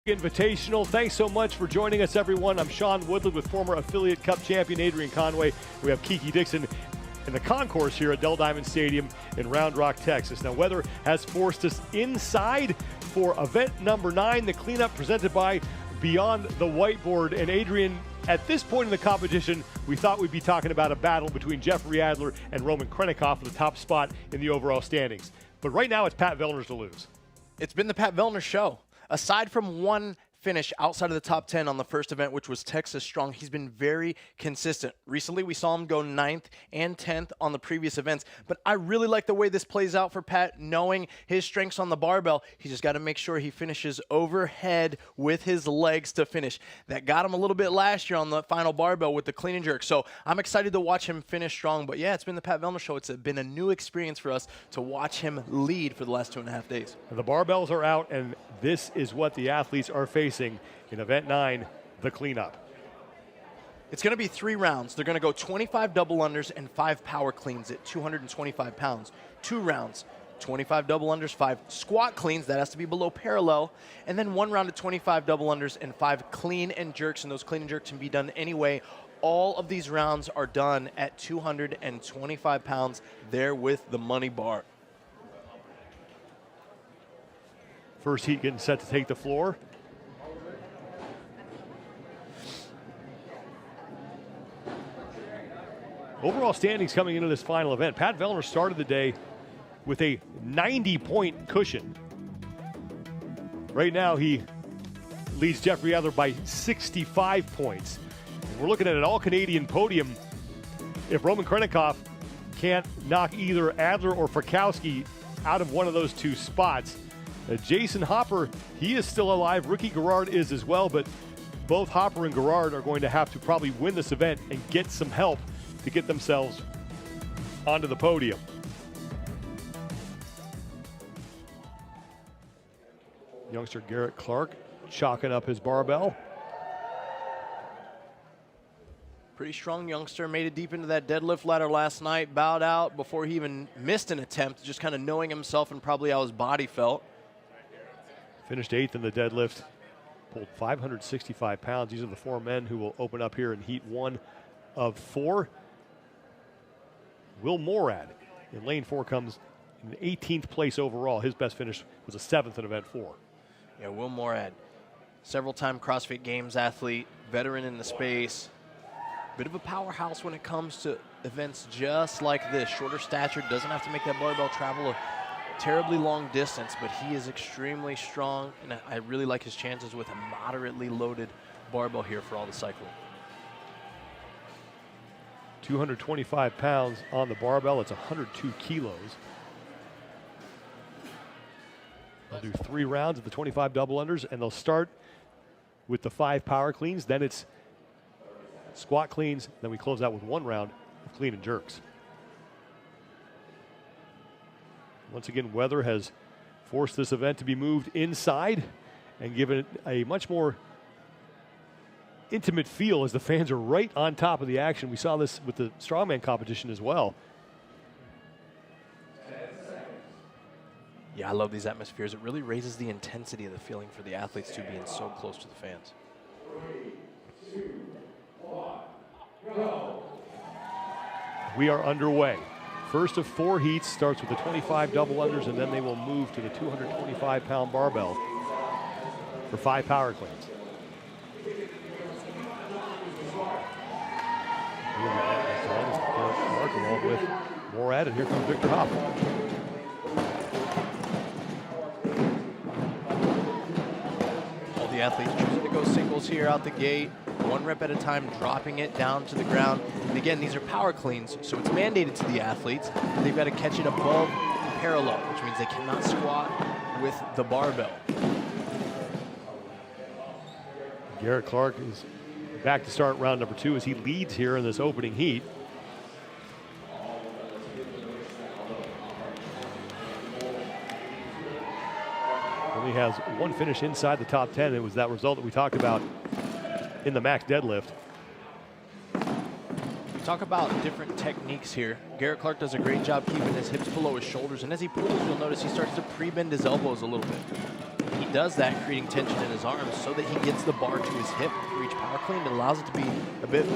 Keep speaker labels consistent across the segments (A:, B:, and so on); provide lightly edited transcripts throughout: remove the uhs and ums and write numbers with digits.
A: Invitational. Thanks so much for joining us, everyone. I'm Sean Woodland with former Affiliate Cup champion Adrian Conway. We have Kiki Dixon in the concourse here at Dell Diamond Stadium in Round Rock, Texas. Now, weather has forced us inside for event number 9, the cleanup presented by Beyond the Whiteboard. And Adrian, at this point in the competition, we thought we'd be talking about a battle between Jeffrey Adler and Roman Krennikov for the top spot in the overall standings. But right now, it's Pat Vellner's to lose.
B: It's been the Pat Vellner show. Aside from one finish outside of the top 10 on the first event, which was Texas Strong, he's been very consistent. Recently, we saw him go 9th and 10th on the previous events, but I really like the way this plays out for Pat, knowing his strengths on the barbell. He just got to make sure he finishes overhead with his legs to finish. That got him a little bit last year on the final barbell with the clean and jerk, so I'm excited to watch him finish strong. But yeah, it's been the Pat Vellner show. It's been a new experience for us to watch him lead for the last 2.5 days.
A: The barbells are out, and this is what the athletes are facing in event 9, the cleanup.
B: It's going to be 3 rounds. They're going to go 25 double unders and 5 power cleans at 225 pounds. 2 rounds, 25 double unders, 5 squat cleans, that has to be below parallel, and then 1 round of 25 double unders and 5 clean and jerks, and those clean and jerks can be done anyway. All of these rounds are done at 225 pounds there with the money bar.
A: First heat getting set to take the floor. Overall standings coming into this final event. Pat Vellner started the day with a 90-point cushion. Right now, he leads Jeffrey Adler by 65 points. And we're looking at an all-Canadian podium. If Roman Krennikov can't knock either Adler or Frykowski out of one of those 2 spots, Jason Hopper, he is still alive. Ricky Garrard is as well, but both Hopper and Garrard are going to have to probably win this event and get some help to get themselves onto the podium. Youngster Garrett Clark chalking up his barbell.
B: Pretty strong youngster, made it deep into that deadlift ladder last night, bowed out before he even missed an attempt, just kind of knowing himself and probably how his body felt.
A: Finished 8th in the deadlift, pulled 565 pounds. These are the 4 men who will open up here in heat 1 of 4. Will Morad in lane 4 comes in 18th place overall. His best finish was a 7th in event 4.
B: Yeah, Will Morad, several-time CrossFit Games athlete, veteran in the space, bit of a powerhouse when it comes to events just like this. Shorter stature, doesn't have to make that barbell travel a terribly long distance, but he is extremely strong, and I really like his chances with a moderately loaded barbell here for all the cycling.
A: 225 pounds on the barbell. It's 102 kilos. They'll do 3 rounds of the 25 double unders, and they'll start with the 5 power cleans. Then it's squat cleans. Then we close out with 1 round of clean and jerks. Once again, weather has forced this event to be moved inside and given it a much more intimate feel as the fans are right on top of the action. We saw this with the strongman competition as well.
B: Yeah, I love these atmospheres. It really raises the intensity of the feeling for the athletes too, being so close to the fans.
C: 3, 2, 1, go.
A: We are underway. First of 4 heats starts with the 25 double unders, and then they will move to the 225-pound barbell for 5 power cleans. Along with Morad, and here comes Victor Hopper.
B: All the athletes choosing to go singles here out the gate, 1 rep at a time, dropping it down to the ground. And again, these are power cleans, so it's mandated to the athletes. They've got to catch it above parallel, which means they cannot squat with the barbell.
A: Garrett Clark is back to start round number 2 as he leads here in this opening heat. Only has 1 finish inside the top 10. It was that result that we talked about in the max deadlift.
B: We talk about different techniques here. Garrett Clark does a great job keeping his hips below his shoulders, and as he pulls, you'll notice he starts to pre-bend his elbows a little bit. He does that, creating tension in his arms so that he gets the bar to his hip for each power clean. It allows it to be a bit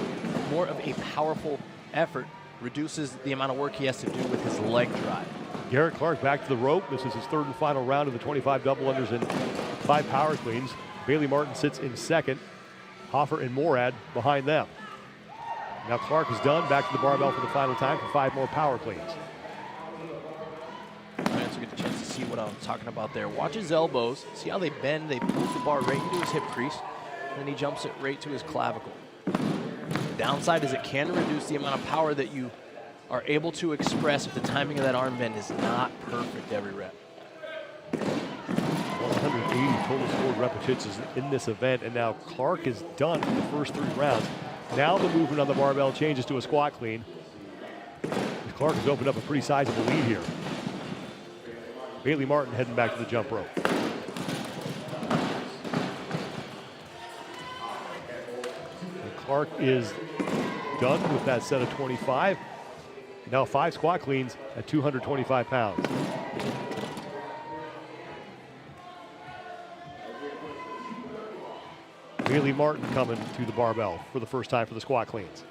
B: more of a powerful effort, reduces the amount of work he has to do with his leg drive.
A: Garrett Clark back to the rope. This is his third and final round of the 25 double unders and 5 power cleans. Bailey Martin sits in second. Hoffer and Morad behind them. Now Clark is done. Back to the barbell for the final time for 5 more power cleans.
B: Fans will get the chance to see what I'm talking about there. Watch his elbows. See how they bend. They push the bar right into his hip crease. And then he jumps it right to his clavicle. The downside is it can reduce the amount of power that you are able to express if the timing of that arm bend is not perfect every rep.
A: 180 total scored repetitions in this event, and now Clark is done for the first 3 rounds. Now the movement on the barbell changes to a squat clean. Clark has opened up a pretty sizable lead here. Bailey Martin heading back to the jump rope. And Clark is done with that set of 25. Now 5 squat cleans at 225 pounds. Bailey Martin coming to the barbell for the first time for the squat cleans.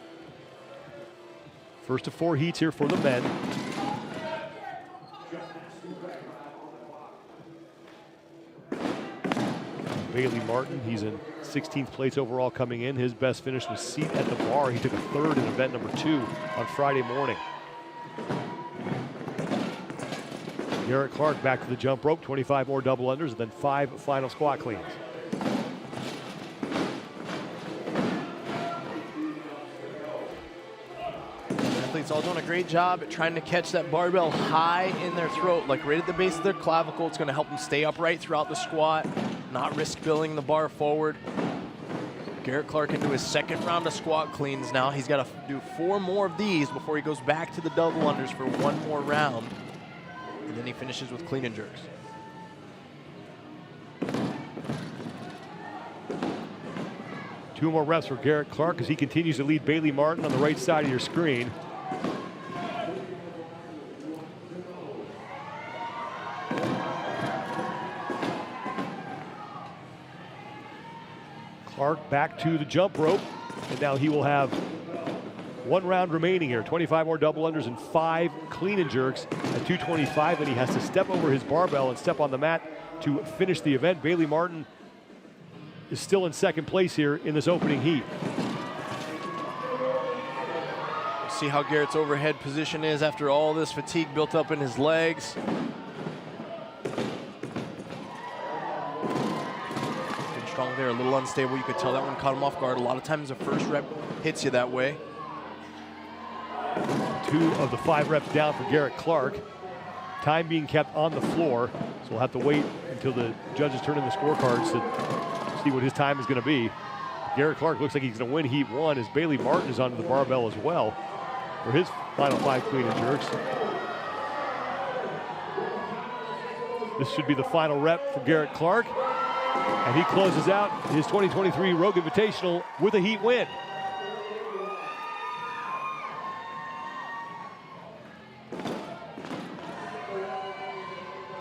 A: First of 4 heats here for the men. Bailey Martin, he's in 16th place overall coming in. His best finish was seat at the bar. He took a 3rd in event number 2 on Friday morning. Garrett Clark back to the jump rope, 25 more double unders, and then 5 final squat cleans.
B: Athletes all doing a great job at trying to catch that barbell high in their throat, like right at the base of their clavicle. It's going to help them stay upright throughout the squat, not risk spilling the bar forward. Garrett Clark into his 2nd round of squat cleans now. He's got to do 4 more of these before he goes back to the double unders for 1 more round. And then he finishes with clean and jerks.
A: Two more reps for Garrett Clark as he continues to lead Bailey Martin on the right side of your screen. Clark back to the jump rope, and now he will have 1 round remaining here. 25 more double unders and 5 clean and jerks at 225, and he has to step over his barbell and step on the mat to finish the event. Bailey Martin is still in 2nd place here in this opening heat.
B: See how Garrett's overhead position is after all this fatigue built up in his legs. Been strong there, a little unstable. You could tell that one caught him off guard. A lot of times the first rep hits you that way.
A: 2 of the 5 reps down for Garrett Clark. Time being kept on the floor, so we'll have to wait until the judges turn in the scorecards to see what his time is going to be. Garrett Clark looks like he's going to win heat 1 as Bailey Martin is onto the barbell as well for his final 5 clean and jerks. This should be the final rep for Garrett Clark, and he closes out his 2023 Rogue Invitational with a heat win.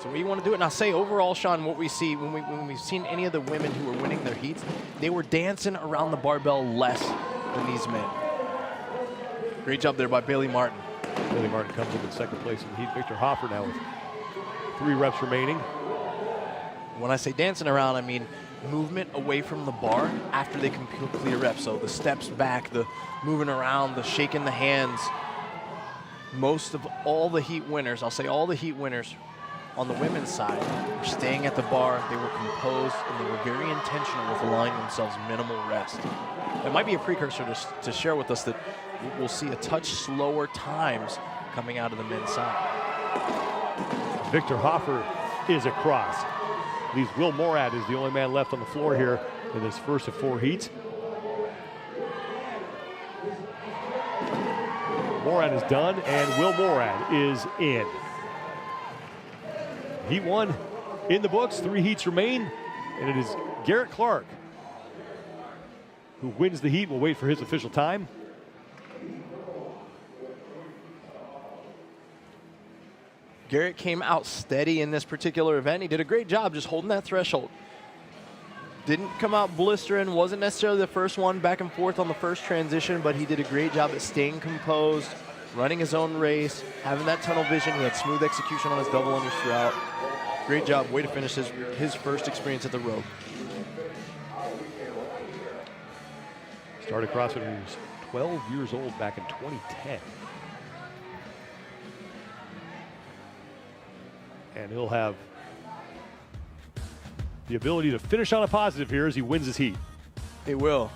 B: So what you want to do it, and I'll say overall, Sean, what we see when we've seen any of the women who are winning their heats, they were dancing around the barbell less than these men. Great job there by Bailey Martin.
A: Bailey Martin comes in 2nd place in the heat. Victor Hoffer now with 3 reps remaining.
B: When I say dancing around, I mean movement away from the bar after they complete a rep. So the steps back, the moving around, the shaking the hands. Most of all the heat winners, I'll say all the heat winners on the women's side, were staying at the bar. They were composed and they were very intentional with allowing themselves minimal rest. It might be a precursor to share with us that we'll see a touch slower times coming out of the men's side.
A: Victor Hoffer is across. Leaves Will Morad is the only man left on the floor here in this first of 4 heats. Morad is done, and Will Morad is in. Heat 1 in the books, 3 heats remain, and it is Garrett Clark who wins the heat. We'll wait for his official time.
B: Garrett came out steady in this particular event. He did a great job just holding that threshold. Didn't come out blistering, wasn't necessarily the first one back and forth on the first transition, but he did a great job at staying composed, running his own race, having that tunnel vision. He had smooth execution on his double unders throughout. Great job, way to finish his first experience at the rope.
A: Started CrossFit when he was 12 years old back in 2010. And he'll have the ability to finish on a positive here as he wins his heat.
B: He will.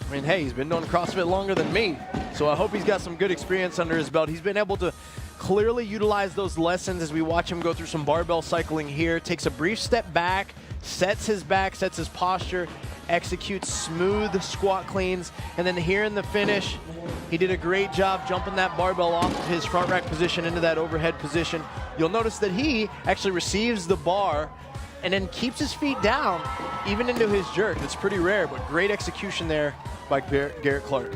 B: I mean, hey, he's been doing CrossFit longer than me, so I hope he's got some good experience under his belt. He's been able to clearly utilize those lessons as we watch him go through some barbell cycling here. Takes a brief step back, sets his back, sets his posture, executes smooth squat cleans, and then here in the finish, he did a great job jumping that barbell off of his front rack position into that overhead position. You'll notice that he actually receives the bar and then keeps his feet down even into his jerk. That's pretty rare, but great execution there by Garrett Clark.